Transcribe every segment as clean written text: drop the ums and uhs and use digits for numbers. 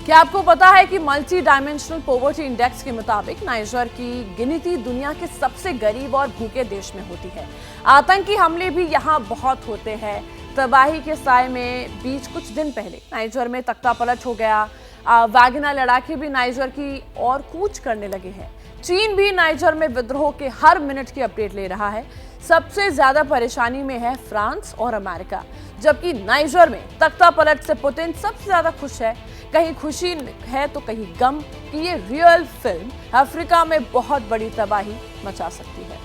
क्या आपको पता है कि मल्टी डायमेंशनल पॉवर्टी इंडेक्स के मुताबिक नाइजर की गिनती दुनिया के सबसे गरीब और भूखे देश में होती है। आतंकी हमले भी यहाँ बहुत होते हैं। तबाही के साए में बीच कुछ दिन पहले नाइजर में तख्ता पलट हो गया। वैगनर लड़ाके भी नाइजर की ओर कूच करने लगे हैं। चीन भी नाइजर में विद्रोह के हर मिनट की अपडेट ले रहा है। सबसे ज्यादा परेशानी में है फ्रांस और अमेरिका, जबकि नाइजर में तख्ता पलट से पुतिन सबसे ज्यादा खुश है। कहीं खुशी है तो कहीं गम कि ये रियल फिल्म अफ्रीका में बहुत बड़ी तबाही मचा सकती है।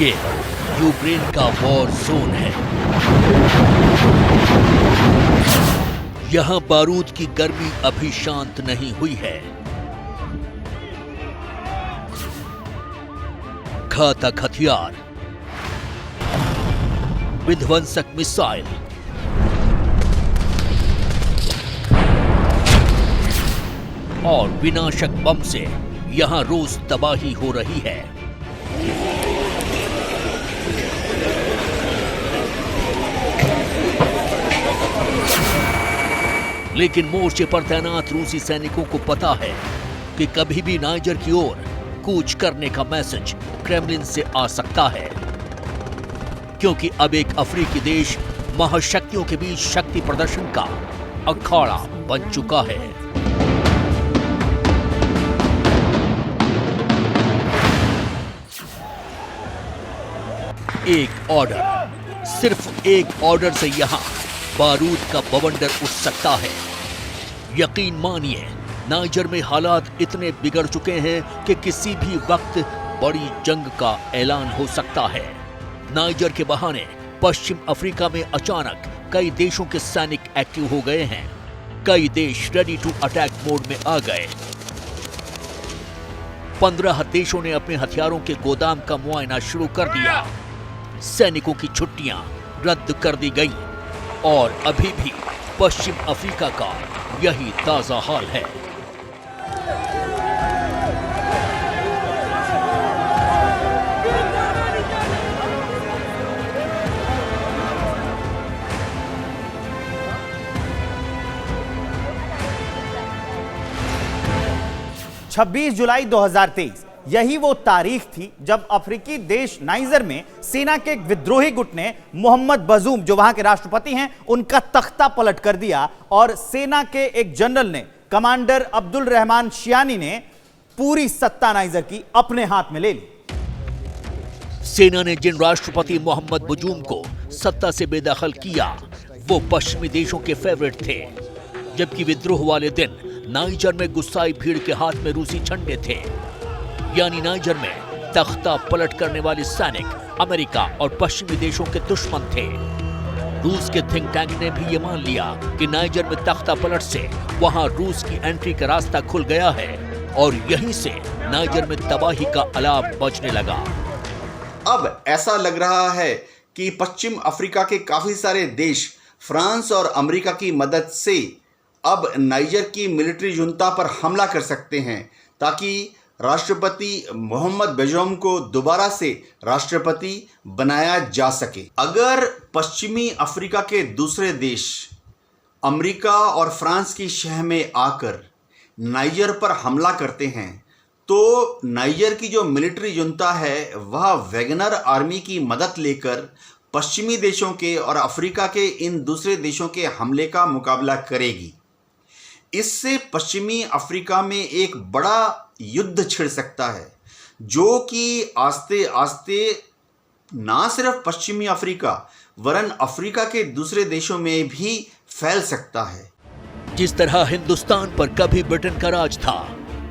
ये यूक्रेन का वॉर जोन है। यहां बारूद की गर्मी अभी शांत नहीं हुई है। घातक हथियार, विध्वंसक मिसाइल, और विनाशक बम से यहां रोज तबाही हो रही है। लेकिन मोर्चे पर तैनात रूसी सैनिकों को पता है कि कभी भी नाइजर की ओर कूच करने का मैसेज क्रेमलिन से आ सकता है, क्योंकि अब एक अफ्रीकी देश महाशक्तियों के बीच शक्ति प्रदर्शन का अखाड़ा बन चुका है। एक ऑर्डर, सिर्फ एक ऑर्डर से यहां बारूद का बवंडर उठ सकता है। यकीन मानिए, नाइजर में हालात इतने बिगड़ चुके हैं कि किसी भी वक्त बड़ी जंग का ऐलान हो सकता है। नाइजर के बहाने पश्चिम अफ्रीका में अचानक कई देशों के सैनिक एक्टिव हो गए हैं। कई देश रेडी टू अटैक मोड में आ गए। 15 देशों ने अपने हथियारों के गोदाम का मुआयना शुरू कर दिया। सैनिकों की छुट्टियां रद्द कर दी गई और अभी भी पश्चिम अफ्रीका का यही ताजा हाल है। छब्बीस जुलाई 2023 यही वो तारीख थी जब अफ्रीकी देश नाइजर में सेना के एक विद्रोही गुट ने मोहम्मद बजूम, जो वहां के राष्ट्रपति हैं, उनका तख्ता पलट कर दिया और सेना के एक जनरल ने, कमांडर अब्दुल रहमान शियानी ने पूरी सत्ता नाइजर की अपने हाथ में ले ली। सेना ने जिन राष्ट्रपति मोहम्मद बजूम को सत्ता से बेदखल किया, वो पश्चिमी देशों के फेवरेट थे। जबकि विद्रोह वाले दिन नाइजर में गुस्साई भीड़ के हाथ में रूसी झंडे थे। यानी नाइजर में तख्ता पलट करने वाले सैनिक अमेरिका और पश्चिमी देशों के दुश्मन थे। रूस के थिंक टैंक ने भी ये मान लिया कि नाइजर में तख्ता पलट से वहां रूस की एंट्री का रास्ता खुल गया है और यहीं से नाइजर में तबाही का अलार्म बजने लगा। अब ऐसा लग रहा है कि पश्चिम अफ्रीका के काफी सारे देश फ्रांस और अमेरिका की मदद से अब नाइजर की मिलिट्री जुंता पर हमला कर सकते हैं, ताकि राष्ट्रपति मोहम्मद बजूम को दोबारा से राष्ट्रपति बनाया जा सके। अगर पश्चिमी अफ्रीका के दूसरे देश अमेरिका और फ्रांस की शह में आकर नाइजर पर हमला करते हैं, तो नाइजर की जो मिलिट्री जुंता है वह वैगनर आर्मी की मदद लेकर पश्चिमी देशों के और अफ्रीका के इन दूसरे देशों के हमले का मुकाबला करेगी। इससे पश्चिमी अफ्रीका में एक बड़ा युद्ध छिड़ सकता है, जो कि आस्ते आस्ते ना सिर्फ पश्चिमी अफ्रीका वरन अफ्रीका के दूसरे देशों में भी फैल सकता है। जिस तरह हिंदुस्तान पर कभी ब्रिटेन का राज था,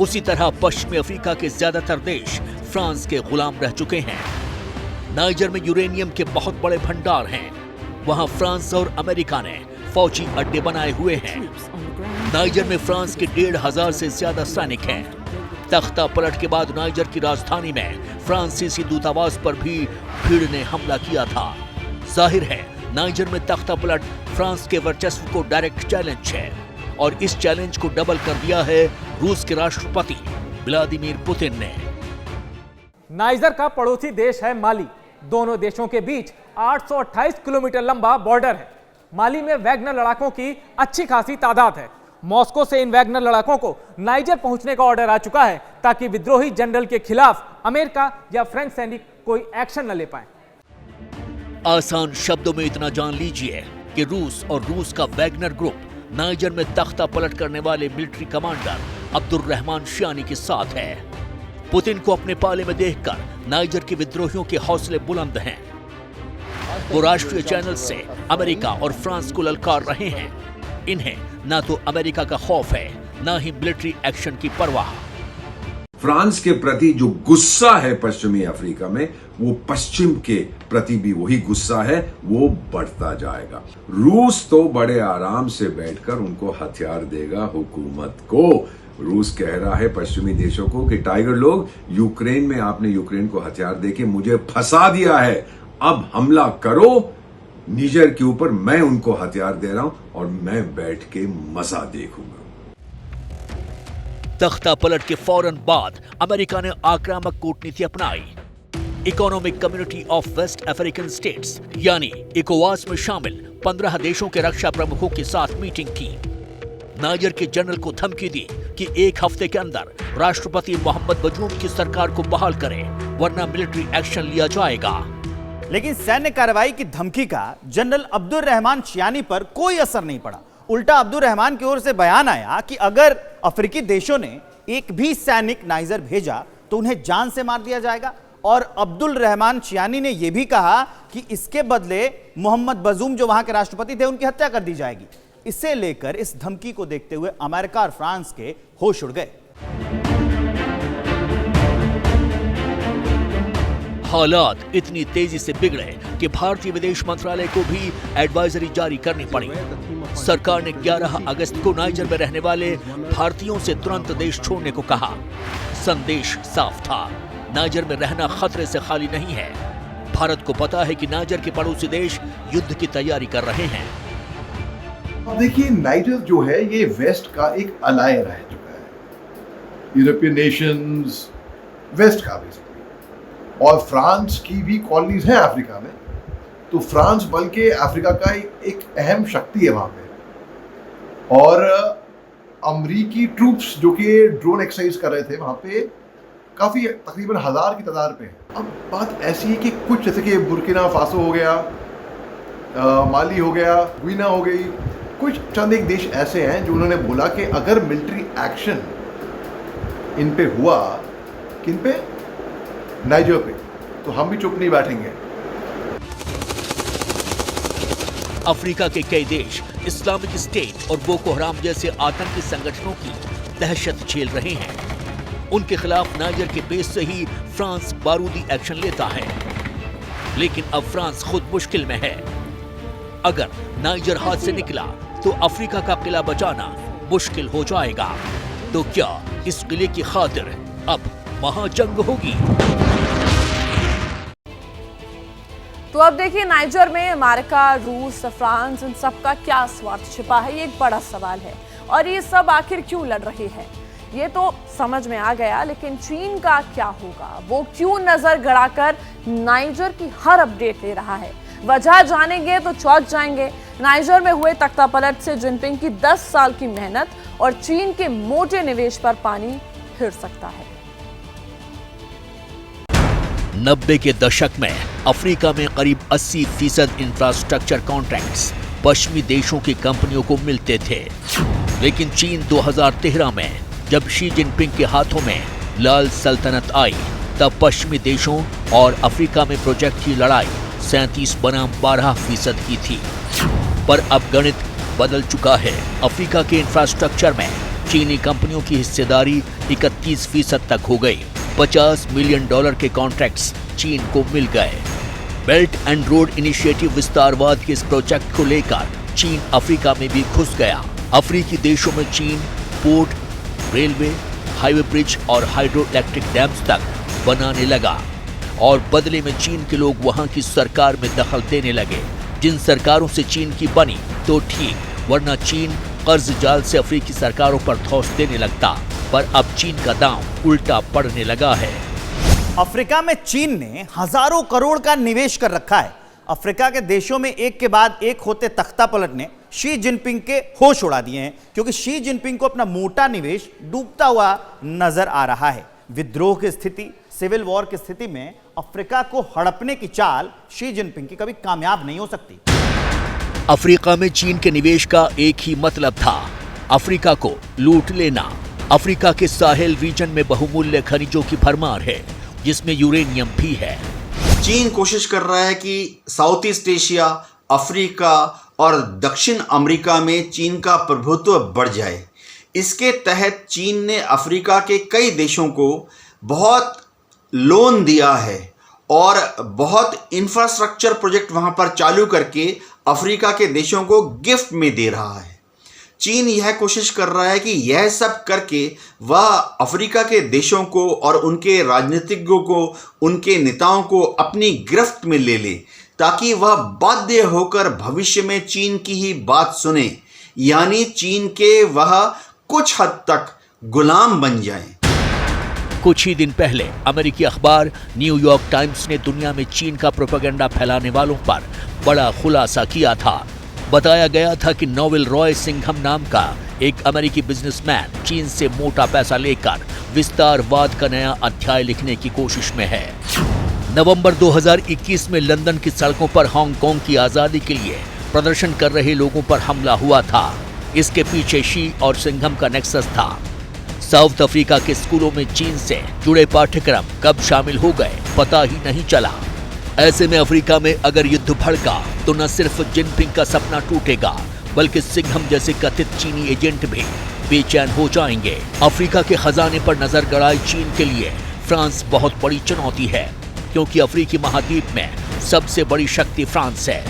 उसी तरह पश्चिमी अफ्रीका के ज्यादातर देश फ्रांस के गुलाम रह चुके हैं। नाइजर में यूरेनियम के बहुत बड़े भंडार हैं। वहां फ्रांस और अमेरिका ने फौजी अड्डे बनाए हुए हैं। नाइजर में फ्रांस के 1500 से ज्यादा सैनिक हैं। तख्ता पलट के बाद नाइजर की राजधानी में फ्रांसीसी दूतावास पर भी भीड़ ने हमला किया था। जाहिर है, नाइजर में तख्ता पलट फ्रांस के वर्चस्व को डायरेक्ट चैलेंज है और इस चैलेंज को डबल कर दिया है रूस के राष्ट्रपति व्लादिमीर पुतिन ने। नाइजर का पड़ोसी देश है माली। दोनों देशों के बीच 828 किलोमीटर लंबा बॉर्डर है। माली में वैगनर लड़ाकों की अच्छी खासी तादाद है। मॉस्को से इन वैगनर लड़ाकों को नाइजर पहुंचने का ऑर्डर आ चुका है ताकि विद्रोही जनरल के खिलाफ अमेरिका या फ्रेंच सैनिक कोई एक्शन न ले पाए। आसान शब्दों में इतना जान लीजिए कि रूस और रूस का वैगनर ग्रुप नाइजर में तख्ता पलट करने वाले मिलिट्री कमांडर अब्दुर्रहमान शियानी के साथ है। पुतिन को अपने पाले में देखकर नाइजर के विद्रोहियों के हौसले बुलंद हैं। वो राष्ट्रीय चैनल से अमेरिका और फ्रांस को ललकार रहे हैं। इन्हें ना तो अमेरिका का खौफ है, ना ही मिलिट्री एक्शन की परवाह। फ्रांस के प्रति जो गुस्सा है पश्चिमी अफ्रीका में, वो पश्चिम के प्रति भी वही गुस्सा है, वो बढ़ता जाएगा। रूस तो बड़े आराम से बैठकर उनको हथियार देगा हुकूमत को। रूस कह रहा है पश्चिमी देशों को कि टाइगर लोग, यूक्रेन में आपने यूक्रेन को हथियार देके मुझे फंसा दिया है, अब हमला करो निजर के ऊपर, मैं उनको हथियार दे रहा हूं और मैं बैठ के मजा देखूंगा। तख्ता पलट के फौरन बाद अमेरिका ने आक्रामक कूटनीति अपनाई। Economic Community of West African States यानी इकोवास में शामिल 15 देशों के रक्षा प्रमुखों के साथ मीटिंग की। नाइजर के जनरल को धमकी दी कि 1 हफ्ते के अंदर राष्ट्रपति मोहम्मद बजूम की सरकार को बहाल करें, वरना मिलिट्री एक्शन लिया जाएगा। लेकिन सैन्य कार्रवाई की धमकी का जनरल अब्दुर्रहमान शियानी पर कोई असर नहीं पड़ा। उल्टा अब्दुर्रहमान की ओर से बयान आया कि अगर अफ्रीकी देशों ने एक भी सैनिक नाइजर भेजा तो उन्हें जान से मार दिया जाएगा। और अब्दुल रहमान शियानी ने यह भी कहा कि इसके बदले मोहम्मद बजूम जो वहां के राष्ट्रपति थे उनकी हत्या कर दी जाएगी। इसे लेकर इस धमकी को देखते हुए अमेरिका और फ्रांस के होश उड़ गए। हालात इतनी तेजी से बिगड़े कि भारतीय विदेश मंत्रालय को भी एडवाइजरी जारी करनी पड़ी। सरकार ने 11 अगस्त को नाइजर में रहने वाले भारतीयों से तुरंत देश छोड़ने को कहा। संदेश साफ था, नाइजर में रहना खतरे से खाली नहीं है। भारत को पता है कि नाइजर के पड़ोसी देश युद्ध की तैयारी कर रहे हैं। अब देखिए, नाइजर जो है ये वेस्ट का एक अलाय रह चुका है, यूरोपियन नेशंस, वेस्ट का बेसिकली, और फ्रांस की भी कॉलोनीज हैं अफ्रीका में। तो फ्रांस बल्कि अफ्रीका का एक अहम शक्ति है वहाँ पे। और अमरीकी ट्रूप्स जो कि ड्रोन एक्सरसाइज कर रहे थे वहाँ पे काफ़ी तकरीबन 1000 की तादाद पे हैं। अब बात ऐसी है कि कुछ जैसे कि बुर्किना फासो हो गया, माली हो गया, गुइना हो गई, कुछ चंद एक देश ऐसे हैं जो उन्होंने बोला कि अगर मिलिट्री एक्शन इन पे हुआ, किन पे, नाइजर पे, तो हम भी चुप नहीं बैठेंगे। अफ्रीका के कई देश इस्लामिक स्टेट और बोको हराम जैसे आतंकी संगठनों की दहशत झेल रहे हैं। उनके खिलाफ नाइजर के बेस से ही फ्रांस बारूदी एक्शन लेता है। लेकिन अब फ्रांस खुद मुश्किल में है। अगर नाइजर हाथ से निकला तो अफ्रीका का किला बचाना मुश्किल हो जाएगा। तो क्या इस किले की खातिर अब महाजंग होगी? तो अब देखिए, नाइजर में अमेरिका, रूस, फ्रांस, इन सब का क्या स्वार्थ छिपा है, ये एक बड़ा सवाल है। और ये सब आखिर क्यों लड़ रहे हैं, ये तो समझ में आ गया। लेकिन चीन का क्या होगा, वो क्यों नजर गड़ाकर नाइजर की हर अपडेट ले रहा है? वजह जानेंगे तो चौंक जाएंगे। नाइजर में हुए तख्तापलट से जिनपिंग की 10 साल की मेहनत और चीन के मोटे निवेश पर पानी फिर सकता है। 90 के दशक में अफ्रीका में करीब 80% इंफ्रास्ट्रक्चर कॉन्ट्रैक्ट्स पश्चिमी देशों की कंपनियों को मिलते थे। लेकिन चीन 2013 में जब शी जिनपिंग के हाथों में लाल सल्तनत आई, तब पश्चिमी देशों और अफ्रीका में प्रोजेक्ट की लड़ाई 37 बनाम 12% की थी। पर अब गणित बदल चुका है। अफ्रीका के इंफ्रास्ट्रक्चर में चीनी कंपनियों की हिस्सेदारी 31% तक हो गई। $50 मिलियन के कॉन्ट्रैक्ट्स चीन को मिल गए। बेल्ट एंड रोड इनिशिएटिव विस्तारवाद के इस प्रोजेक्ट को लेकर चीन अफ्रीका में भी घुस गया। अफ्रीकी देशों में चीन पोर्ट, रेलवे, हाईवे ब्रिज और हाइड्रो इलेक्ट्रिक डैम्स तक बनाने लगा और बदले में चीन के लोग वहां की सरकार में दखल देने लगे। जिन सरकारों से चीन की बनी तो ठीक, वरना चीन कर्ज जाल से अफ्रीकी सरकारों पर धौंस देने लगता। पर अब चीन का दांव उल्टा पड़ने लगा है। अफ्रीका में चीन ने हजारों करोड़ का निवेश कर रखा है। अफ्रीका के देशों में एक के बाद एक होते तख्ता पलट ने शी जिनपिंग के होश उड़ा दिए हैं, क्योंकि शी जिनपिंग को अपना मोटा निवेश डूबता हुआ नजर आ रहा है। विद्रोह की स्थिति, सिविल वॉर की स्थिति में अफ्रीका को हड़पने की चाल शी जिनपिंग की कभी कामयाब नहीं हो सकती। अफ्रीका में चीन के निवेश का एक ही मतलब था, अफ्रीका को लूट लेना। अफ्रीका के साहेल रीजन में बहुमूल्य खनिजों की भरमार है, जिसमें यूरेनियम भी है। चीन कोशिश कर रहा है कि साउथ ईस्ट एशिया, अफ्रीका और दक्षिण अमेरिका में चीन का प्रभुत्व बढ़ जाए। इसके तहत चीन ने अफ्रीका के कई देशों को बहुत लोन दिया है और बहुत इंफ्रास्ट्रक्चर प्रोजेक्ट वहां पर चालू करके अफ्रीका के देशों को गिफ्ट में दे रहा है। चीन यह कोशिश कर रहा है कि यह सब करके वह अफ्रीका के देशों को और उनके राजनीतिज्ञों को, उनके नेताओं को अपनी गिरफ्त में ले ले, ताकि वह बाध्य होकर भविष्य में चीन की ही बात सुने, यानी चीन के वह कुछ हद तक गुलाम बन जाएं। कुछ ही दिन पहले अमेरिकी अखबार न्यूयॉर्क टाइम्स ने दुनिया में चीन का प्रोपेगेंडा फैलाने वालों पर बड़ा खुलासा किया था। बताया गया था कि नोवेल रॉय सिंघम नाम का एक अमेरिकी बिजनेसमैन चीन से मोटा पैसा लेकर विस्तारवाद का नया अध्याय लिखने की कोशिश में है। नवंबर 2021 में लंदन की सड़कों पर हांगकांग की आजादी के लिए प्रदर्शन कर रहे लोगों पर हमला हुआ था। इसके पीछे शी और सिंघम का नेक्सस था। साउथ अफ्रीका के स्कूलों में चीन से जुड़े पाठ्यक्रम कब शामिल हो गए पता ही नहीं चला। ऐसे में अफ्रीका में अगर युद्ध भड़का तो न सिर्फ जिनपिंग का सपना टूटेगा, बल्कि सिंघम जैसे कथित चीनी एजेंट भी बेचैन हो जाएंगे। अफ्रीका के खजाने पर नजर गड़ाए चीन के लिए फ्रांस बहुत बड़ी चुनौती है, क्योंकि अफ्रीकी महाद्वीप में सबसे बड़ी शक्ति फ्रांस है।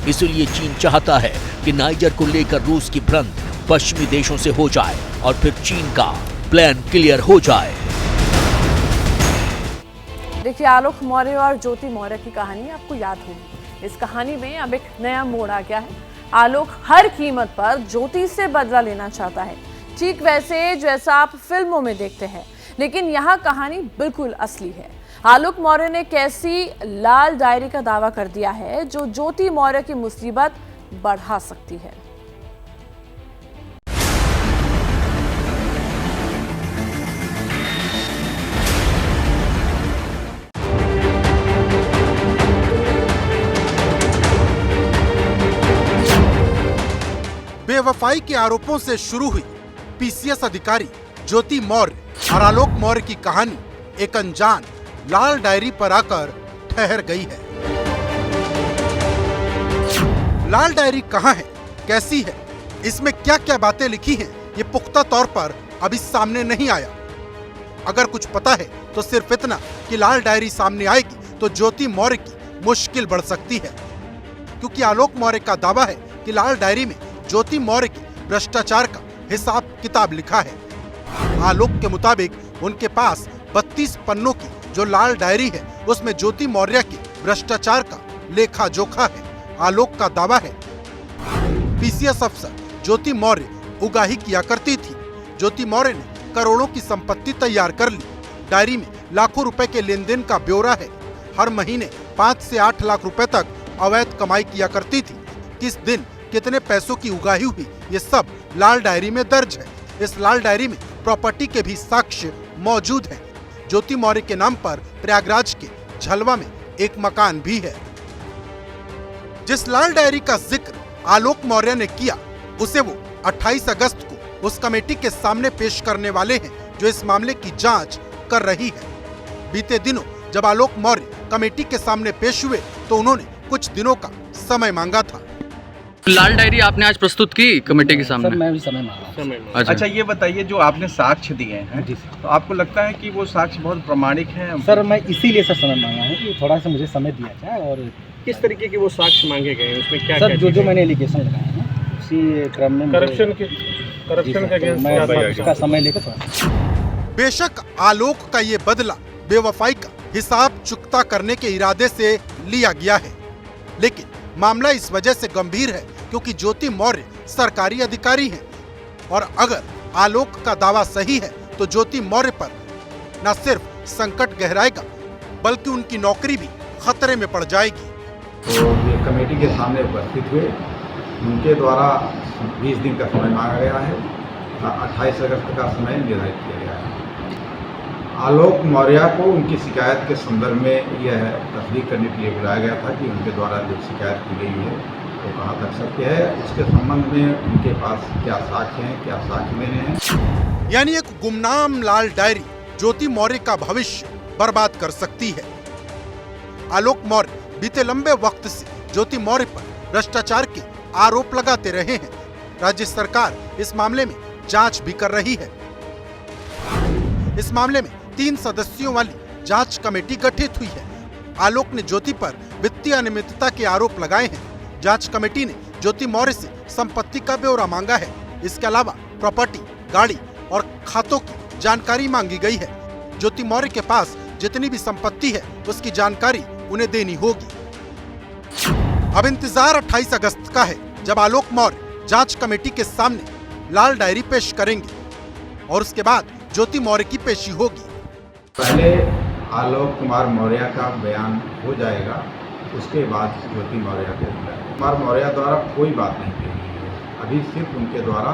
इसलिए चीन चाहता है कि नाइजर को लेकर रूस की भ्रंत पश्चिमी देशों से हो जाए और फिर चीन का प्लान क्लियर हो जाए। देखिए, आलोक मौर्य और ज्योति मौर्य की कहानी आपको याद होगी। इस कहानी में अब एक नया मोड़ आ गया है। आलोक हर कीमत पर ज्योति से बदला लेना चाहता है, ठीक वैसे जैसा आप फिल्मों में देखते हैं, लेकिन यहाँ कहानी बिल्कुल असली है। आलोक मौर्य ने कैसी लाल डायरी का दावा कर दिया है जो ज्योति मौर्य की मुसीबत बढ़ा सकती है। बेवफाई के आरोपों से शुरू हुई पीसीएस अधिकारी ज्योति मौर्य और आलोक मौर्य की कहानी एक अनजान लाल डायरी पर आकर ठहर गई है। लाल डायरी कहां है, कैसी है, इसमें क्या क्या बातें लिखी हैं, ये पुख्ता तौर पर अभी सामने नहीं आया। अगर कुछ पता है तो सिर्फ इतना कि लाल डायरी सामने आएगी तो ज्योति मौर्य की मुश्किल बढ़ सकती है, क्योंकि आलोक मौर्य का दावा है कि लाल डायरी में ज्योति मौर्य के भ्रष्टाचार का हिसाब किताब लिखा है। आलोक के मुताबिक उनके पास 32 पन्नों की जो लाल डायरी है उसमें ज्योति मौर्य के भ्रष्टाचार का लेखा जोखा है। आलोक का दावा है पीसीएस अफसर ज्योति मौर्य उगाही किया करती थी। ज्योति मौर्य ने करोड़ों की संपत्ति तैयार कर ली। डायरी में लाखों रुपए के लेन देन का ब्यौरा है। हर महीने 5 से 8 लाख रुपए तक अवैध कमाई किया करती थी। किस दिन कितने पैसों की उगाही हुई, ये सब लाल डायरी में दर्ज है। इस लाल डायरी में प्रॉपर्टी के भी साक्ष्य मौजूद हैं। ज्योति मौर्य के नाम पर प्रयागराज के झलवा में एक मकान भी है। जिस लाल डायरी का जिक्र आलोक मौर्य ने किया उसे वो 28 अगस्त को उस कमेटी के सामने पेश करने वाले हैं जो इस मामले की जांच कर रही है। बीते दिनों जब आलोक मौर्य कमेटी के सामने पेश हुए तो उन्होंने कुछ दिनों का समय मांगा था। लाल डायरी आपने आज प्रस्तुत की कमेटी के सामने? सर, मैं भी समय मांगा। अच्छा, ये बताइए, जो आपने साक्ष्य दिए हैं तो आपको लगता है कि वो साक्ष्य बहुत प्रामाणिक हैं? सर, मैं इसीलिए सर समय मांगा हूँ कि थोड़ा सा मुझे समय दिया जाए। और किस तरीके के वो साक्ष्य मांगे गए हैं, उसमें क्या सर जो मैंने एलिगेशन लगाए हैं उसी क्रम में करप्शन के मैं इसका समय लेकर थोड़ा। बेशक आलोक का ये बदला बेवफाई का हिसाब चुकता करने के इरादे से लिया गया है, लेकिन मामला इस वजह से गंभीर है क्योंकि ज्योति मौर्य सरकारी अधिकारी हैं और अगर आलोक का दावा सही है तो ज्योति मौर्य पर न सिर्फ संकट गहराएगा बल्कि उनकी नौकरी भी खतरे में पड़ जाएगी। तो ये कमेटी के सामने उपस्थित हुए, उनके द्वारा 20 दिन का समय मांगा गया है, 28 अगस्त का समय निर्धारित किया गया है। आलोक मौर्य को उनकी शिकायत के संदर्भ में यह तस्दीक करने के लिए बुलाया गया था कि उनके द्वारा जो शिकायत की गई है वो कहाँ तक सत्य है, उसके संबंध में उनके पास क्या साक्ष्य हैं, क्या साक्ष्य देने हैं। यानी एक गुमनाम लाल डायरी ज्योति मौर्य का भविष्य बर्बाद कर सकती है। आलोक मौर्य बीते लंबे वक्त से ज्योति मौर्य पर भ्रष्टाचार के आरोप लगाते रहे हैं। राज्य सरकार इस मामले में जांच भी कर रही है। इस मामले में 3 सदस्यों वाली जांच कमेटी गठित हुई है। आलोक ने ज्योति पर वित्तीय अनियमितता के आरोप लगाए हैं। जांच कमेटी ने ज्योति मौर्य से संपत्ति का ब्यौरा मांगा है। इसके अलावा प्रॉपर्टी, गाड़ी और खातों की जानकारी मांगी गई है। ज्योति मौर्य के पास जितनी भी संपत्ति है उसकी जानकारी उन्हें देनी होगी। अब इंतजार 28 अगस्त का है, जब आलोक मौर्य जांच कमेटी के सामने लाल डायरी पेश करेंगे और उसके बाद ज्योति मौर्य की पेशी होगी। पहले आलोक कुमार मौर्य का बयान हो जाएगा, उसके बाद ज्योति मौर्य को कुमार मौर्य द्वारा कोई बात नहीं की गई है। अभी सिर्फ उनके द्वारा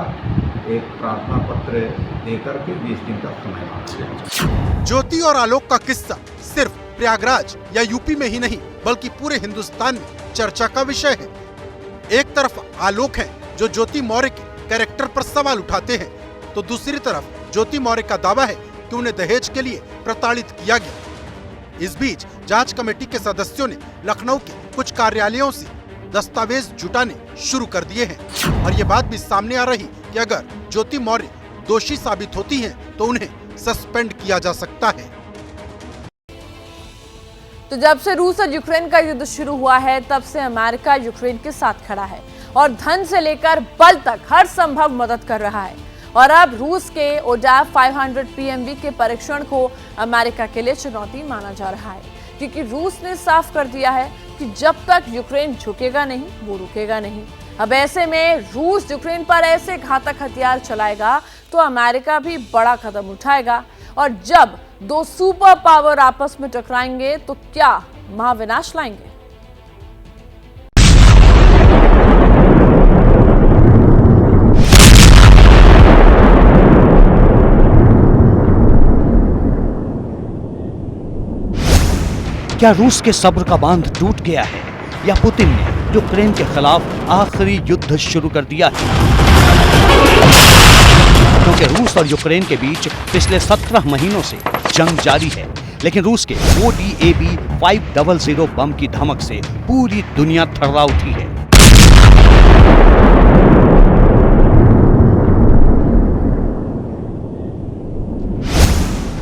एक प्रार्थना पत्र देकर के 20 दिन का समय मांगा गया। ज्योति और आलोक का किस्सा सिर्फ प्रयागराज या यूपी में ही नहीं बल्कि पूरे हिंदुस्तान में चर्चा का विषय है। एक तरफ आलोक है जो ज्योति मौर्य के कैरेक्टर पर सवाल उठाते हैं, तो दूसरी तरफ ज्योति मौर्य का दावा है कि उन्हें दहेज के लिए प्रताड़ित किया गया। इस बीच जांच कमेटी के सदस्यों ने लखनऊ के कुछ कार्यालयों से दस्तावेज जुटाने शुरू कर दिए हैं और ये बात भी सामने आ रही कि अगर ज्योति मौर्य दोषी साबित होती हैं तो उन्हें सस्पेंड किया जा सकता है। तो जब से रूस और यूक्रेन का युद्ध शुरू हुआ है तब से अमेरिका यूक्रेन के साथ खड़ा है और धन से लेकर बल तक हर संभव मदद कर रहा है। और अब रूस के ओडाफ 500 PMV के परीक्षण को अमेरिका के लिए चुनौती माना जा रहा है, क्योंकि रूस ने साफ कर दिया है कि जब तक यूक्रेन झुकेगा नहीं वो रुकेगा नहीं। अब ऐसे में रूस यूक्रेन पर ऐसे घातक हथियार चलाएगा तो अमेरिका भी बड़ा कदम उठाएगा। और जब 2 सुपर पावर आपस में टकराएंगे तो क्या महाविनाश लाएंगे। क्या रूस के सब्र का बांध टूट गया है या पुतिन ने यूक्रेन के खिलाफ आखिरी युद्ध शुरू कर दिया है? क्योंकि रूस और यूक्रेन के बीच पिछले 17 महीनों से जंग जारी है, लेकिन रूस के ODAB 500 बम की धमक से पूरी दुनिया थर्रा उठी है।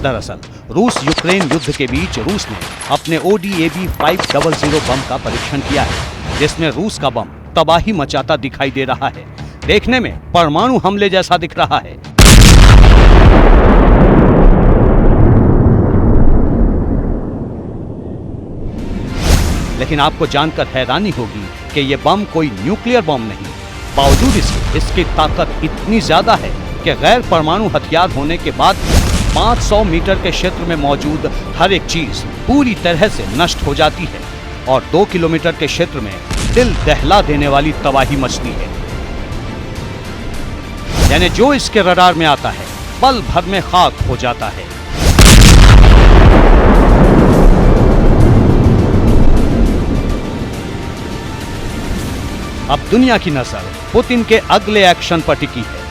दरअसल रूस यूक्रेन युद्ध के बीच रूस ने अपने ODAB 500 बम का परीक्षण किया है, जिसमें रूस का बम तबाही मचाता दिखाई दे रहा है। देखने में परमाणु हमले जैसा दिख रहा है। लेकिन आपको जानकर हैरानी होगी कि यह बम कोई न्यूक्लियर बम नहीं। बावजूद इसकी ताकत इतनी ज्यादा है कि गैर परमाणु हथियार होने के बाद 500 मीटर के क्षेत्र में मौजूद हर एक चीज पूरी तरह से नष्ट हो जाती है और 2 किलोमीटर के क्षेत्र में दिल दहला देने वाली तबाही मचती है। यानी जो इसके रडार में आता है पल भर में खाक हो जाता है। अब दुनिया की नजर पुतिन के अगले एक्शन पर टिकी है।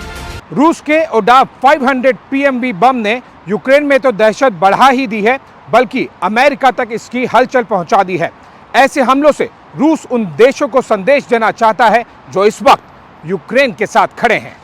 रूस के ओडाफ 500 PMV बम ने यूक्रेन में तो दहशत बढ़ा ही दी है, बल्कि अमेरिका तक इसकी हलचल पहुंचा दी है। ऐसे हमलों से रूस उन देशों को संदेश देना चाहता है जो इस वक्त यूक्रेन के साथ खड़े हैं।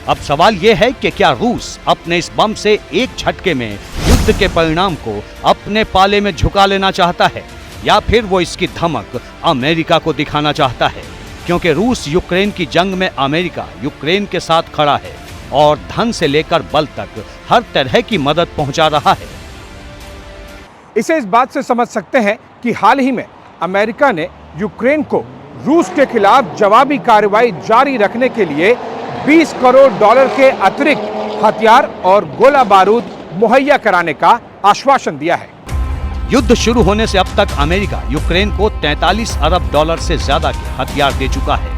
अब सवाल यह है कि क्या रूस अपने इस बम से एक झटके में युद्ध के परिणाम को अपने पाले में झुका लेना चाहता है, या फिर वो इसकी धमक अमेरिका को दिखाना चाहता है? क्योंकि रूस यूक्रेन की जंग में अमेरिका यूक्रेन के साथ खड़ा है और धन से लेकर बल तक हर तरह की मदद पहुंचा रहा है। इसे इस बात से समझ सकते हैं कि हाल ही में अमेरिका ने यूक्रेन को रूस के खिलाफ जवाबी कार्रवाई जारी रखने के लिए $20 करोड़ के अतिरिक्त हथियार और गोला बारूद मुहैया कराने का आश्वासन दिया है। युद्ध शुरू होने से अब तक अमेरिका यूक्रेन को 43 अरब डॉलर से ज्यादा के हथियार दे चुका है।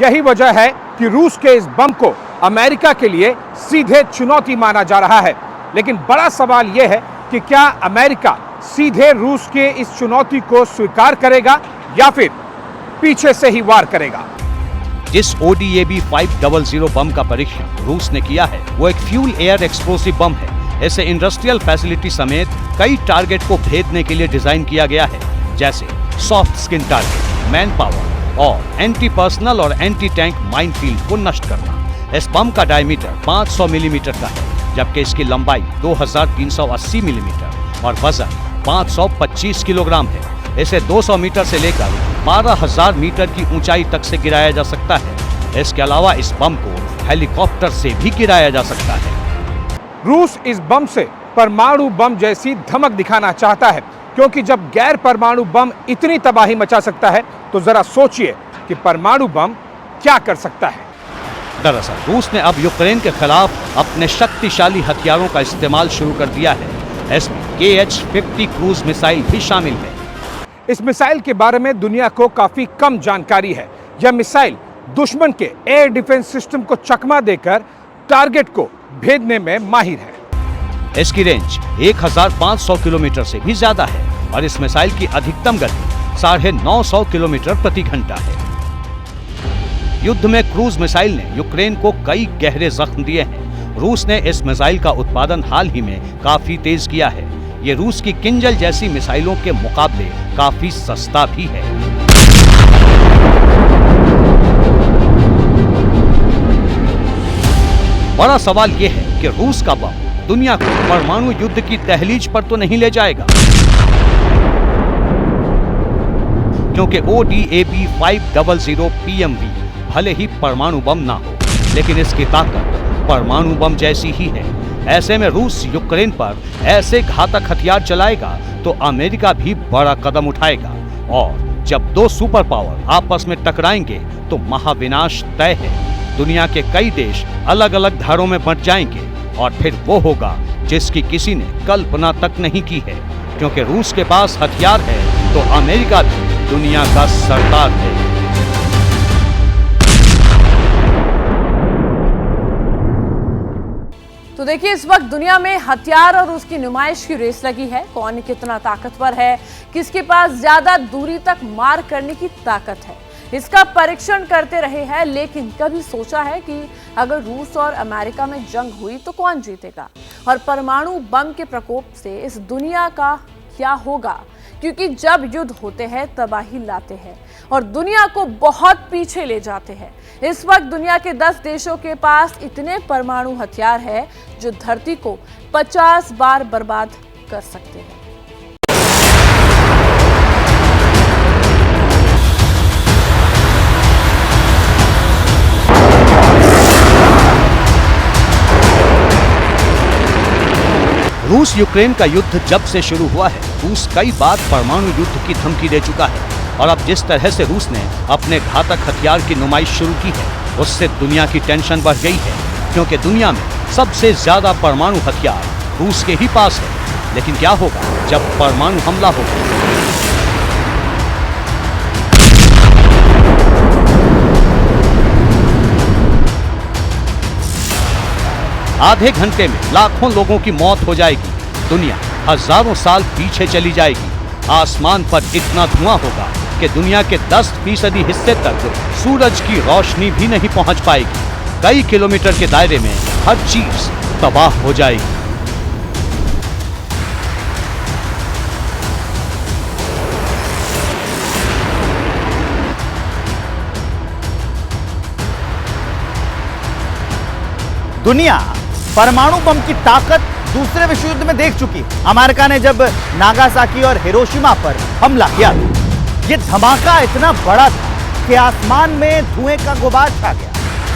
यही वजह है कि रूस के इस बम को अमेरिका के लिए सीधे चुनौती माना जा रहा है। लेकिन बड़ा सवाल यह है कि क्या अमेरिका सीधे रूस के इस चुनौती को स्वीकार करेगा या फिर पीछे से ही वार करेगा। जिस ODAB 500 बम का परीक्षण रूस ने किया है वो एक फ्यूल एयर एक्सप्लोसिव बम है। इसे इंडस्ट्रियल फैसिलिटी समेत कई टारगेट को भेदने के लिए डिजाइन किया गया है, जैसे soft skin target, man power और एंटी पर्सनल और एंटी टैंक माइनफील्ड को नष्ट करना। इस बम का डायमीटर 500 मिलीमीटर का है, जबकि इसकी लंबाई 2380 मिलीमीटर और वजन 525 किलोग्राम है। इसे 200 मीटर से लेकर 12,000 मीटर की ऊंचाई तक से गिराया जा सकता है। इसके अलावा इस बम को हेलीकॉप्टर से भी गिराया जा सकता है। रूस इस बम से परमाणु बम जैसी धमक दिखाना चाहता है, क्योंकि जब गैर परमाणु बम इतनी तबाही मचा सकता है तो जरा सोचिए कि परमाणु बम क्या कर सकता है। दरअसल रूस ने अब यूक्रेन के खिलाफ अपने शक्तिशाली हथियारों का इस्तेमाल शुरू कर दिया है। इसमें KH-50 क्रूज मिसाइल भी शामिल है। इस मिसाइल के बारे में दुनिया को काफी कम जानकारी है। यह मिसाइल दुश्मन के एयर डिफेंस सिस्टम को चकमा देकर टारगेट को भेदने में माहिर है। इसकी रेंज 1500 किलोमीटर से भी ज्यादा है और इस मिसाइल की अधिकतम गति 950 किलोमीटर प्रति घंटा है। युद्ध में क्रूज मिसाइल ने यूक्रेन को कई गहरे जख्म दिए हैं। रूस ने इस मिसाइल का उत्पादन हाल ही में काफी तेज किया है। ये रूस की किंजल जैसी मिसाइलों के मुकाबले काफी सस्ता भी है। बड़ा सवाल यह है कि रूस का बम दुनिया को परमाणु युद्ध की दहलीज पर तो नहीं ले जाएगा, क्योंकि ODAB 500 PMV भले ही परमाणु बम ना हो, लेकिन इसकी ताकत परमाणु बम जैसी ही है। ऐसे में रूस यूक्रेन पर ऐसे घातक हथियार चलाएगा तो अमेरिका भी बड़ा कदम उठाएगा, और जब दो सुपर पावर आपस में टकराएंगे तो महाविनाश तय है। दुनिया के कई देश अलग अलग धारों में बंट जाएंगे और फिर वो होगा जिसकी किसी ने कल्पना तक नहीं की है, क्योंकि रूस के पास हथियार है तो अमेरिका भी दुनिया का सरदार है। तो देखिए, इस वक्त दुनिया में हथियार और उसकी नुमाइश की रेस लगी है। कौन कितना ताकतवर है, किसके पास ज्यादा दूरी तक मार करने की ताकत है, इसका परीक्षण करते रहे हैं। लेकिन कभी सोचा है कि अगर रूस और अमेरिका में जंग हुई तो कौन जीतेगा, और परमाणु बम के प्रकोप से इस दुनिया का क्या होगा? क्योंकि जब युद्ध होते हैं तबाही लाते हैं और दुनिया को बहुत पीछे ले जाते हैं। इस वक्त दुनिया के 10 देशों के पास इतने परमाणु हथियार है जो धरती को 50 बार बर्बाद कर सकते हैं। रूस यूक्रेन का युद्ध जब से शुरू हुआ है, रूस कई बार परमाणु युद्ध की धमकी दे चुका है, और अब जिस तरह से रूस ने अपने घातक हथियार की नुमाइश शुरू की है, उससे दुनिया की टेंशन बढ़ गई है, क्योंकि दुनिया में सबसे ज्यादा परमाणु हथियार रूस के ही पास है। लेकिन क्या होगा जब परमाणु हमला होगा? आधे घंटे में लाखों लोगों की मौत हो जाएगी, दुनिया हजारों साल पीछे चली जाएगी, आसमान पर इतना धुआं होगा कि दुनिया के 10% हिस्से तक सूरज की रोशनी भी नहीं पहुंच पाएगी। कई किलोमीटर के दायरे में हर चीज तबाह हो जाएगी। दुनिया परमाणु बम की ताकत दूसरे विश्व युद्ध में देख चुकी है। अमेरिका ने जब नागासाकी और हिरोशिमा पर हमला किया, ये धमाका इतना बड़ा था कि आसमान में धुएं का गुबार छा गया,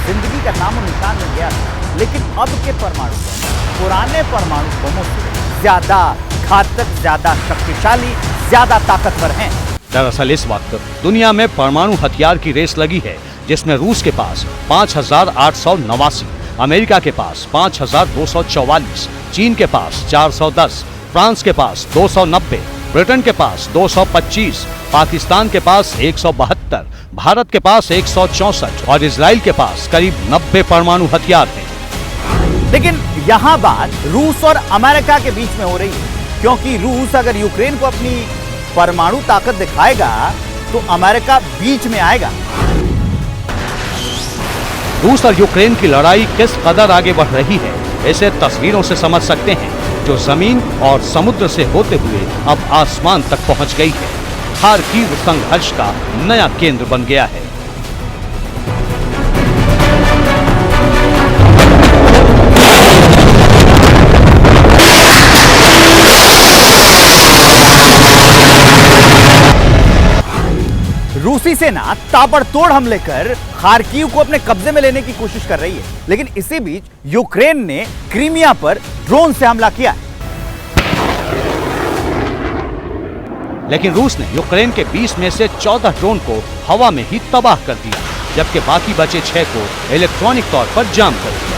जिंदगी का नामो निशान मिल गया था। लेकिन अब के परमाणु बम पुराने परमाणु बमों से ज्यादा घातक, ज्यादा शक्तिशाली, ज्यादा ताकतवर हैं। दरअसल इस वक्त दुनिया में परमाणु हथियार की रेस लगी है, जिसमें रूस के पास 5889, अमेरिका के पास 5244, चीन के पास 410, फ्रांस के पास 290, ब्रिटेन के पास 225, पाकिस्तान के पास 172, भारत के पास 164 और इजराइल के पास करीब 90 परमाणु हथियार हैं। लेकिन यहां बात रूस और अमेरिका के बीच में हो रही है, क्योंकि रूस अगर यूक्रेन को अपनी परमाणु ताकत दिखाएगा तो अमेरिका बीच में आएगा। रूस और यूक्रेन की लड़ाई किस कदर आगे बढ़ रही है, इसे तस्वीरों से समझ सकते हैं, जो जमीन और समुद्र से होते हुए अब आसमान तक पहुंच गई है। खार्किव संघर्ष का नया केंद्र बन गया है। रूसी सेना ताबड़तोड़ हमले कर खार्किव को अपने कब्जे में लेने की कोशिश कर रही है, लेकिन इसी बीच यूक्रेन ने क्रीमिया पर ड्रोन से हमला किया है। लेकिन रूस ने यूक्रेन के 20 में से 14 ड्रोन को हवा में ही तबाह कर दिया, जबकि बाकी बचे 6 को इलेक्ट्रॉनिक तौर पर जाम कर दिया।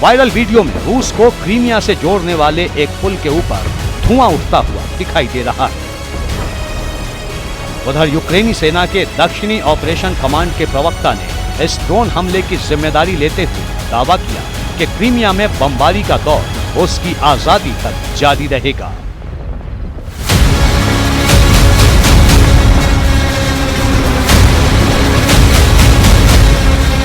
वायरल वीडियो में रूस को क्रीमिया से जोड़ने वाले एक पुल के ऊपर धुआं उठता हुआ दिखाई दे रहा है। उधर यूक्रेनी सेना के दक्षिणी ऑपरेशन कमांड के प्रवक्ता ने इस ड्रोन हमले की जिम्मेदारी लेते हुए दावा किया कि क्रीमिया में बमबारी का दौर उसकी आजादी तक जारी रहेगा।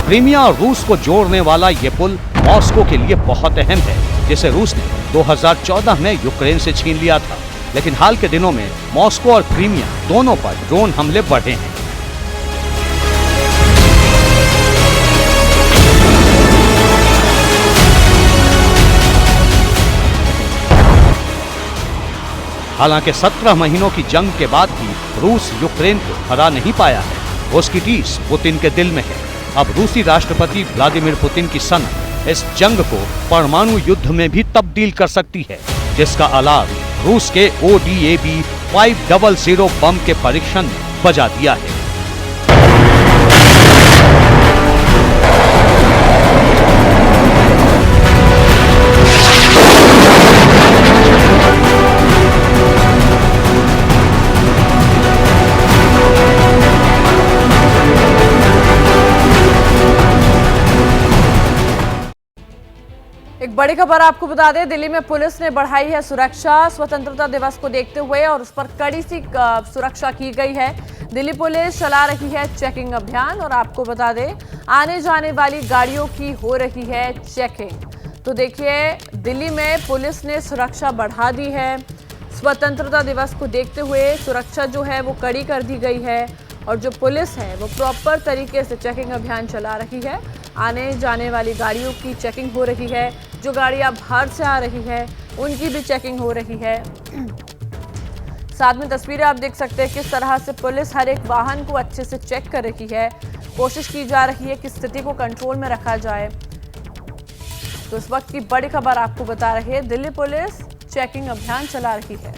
क्रीमिया और रूस को जोड़ने वाला ये पुल मॉस्को के लिए बहुत अहम है, जिसे रूस ने 2014 में यूक्रेन से छीन लिया था। लेकिन हाल के दिनों में मॉस्को और क्रीमिया दोनों पर ड्रोन हमले बढ़े हैं। हालांकि 17 महीनों की जंग के बाद भी रूस यूक्रेन को हरा नहीं पाया है। उसकी टीस पुतिन के दिल में है। अब रूसी राष्ट्रपति व्लादिमीर पुतिन की सनक इस जंग को परमाणु युद्ध में भी तब्दील कर सकती है, जिसका अलार्म रूस के ODAB 500 बम के परीक्षण ने बजा दिया है। एक बड़ी खबर आपको बता दें, दिल्ली में पुलिस ने बढ़ाई है सुरक्षा स्वतंत्रता दिवस को देखते हुए और उस पर कड़ी सी सुरक्षा की गई है। दिल्ली पुलिस चला रही है चेकिंग अभियान और आपको बता दें आने जाने वाली गाड़ियों की हो रही है चेकिंग। तो देखिए दिल्ली में पुलिस ने सुरक्षा बढ़ा दी है। स्वतंत्रता दिवस को देखते हुए सुरक्षा जो है वो कड़ी कर दी गई है और जो पुलिस है वो प्रॉपर तरीके से चेकिंग अभियान चला रही है। आने जाने वाली गाड़ियों की चेकिंग हो रही है, जो गाड़ियां बाहर से आ रही है उनकी भी चेकिंग हो रही है। साथ में तस्वीरें आप देख सकते हैं किस तरह से पुलिस हर एक वाहन को अच्छे से चेक कर रही है। कोशिश की जा रही है कि स्थिति को कंट्रोल में रखा जाए। तो इस वक्त की बड़ी खबर आपको बता रही है, दिल्ली पुलिस चेकिंग अभियान चला रही है।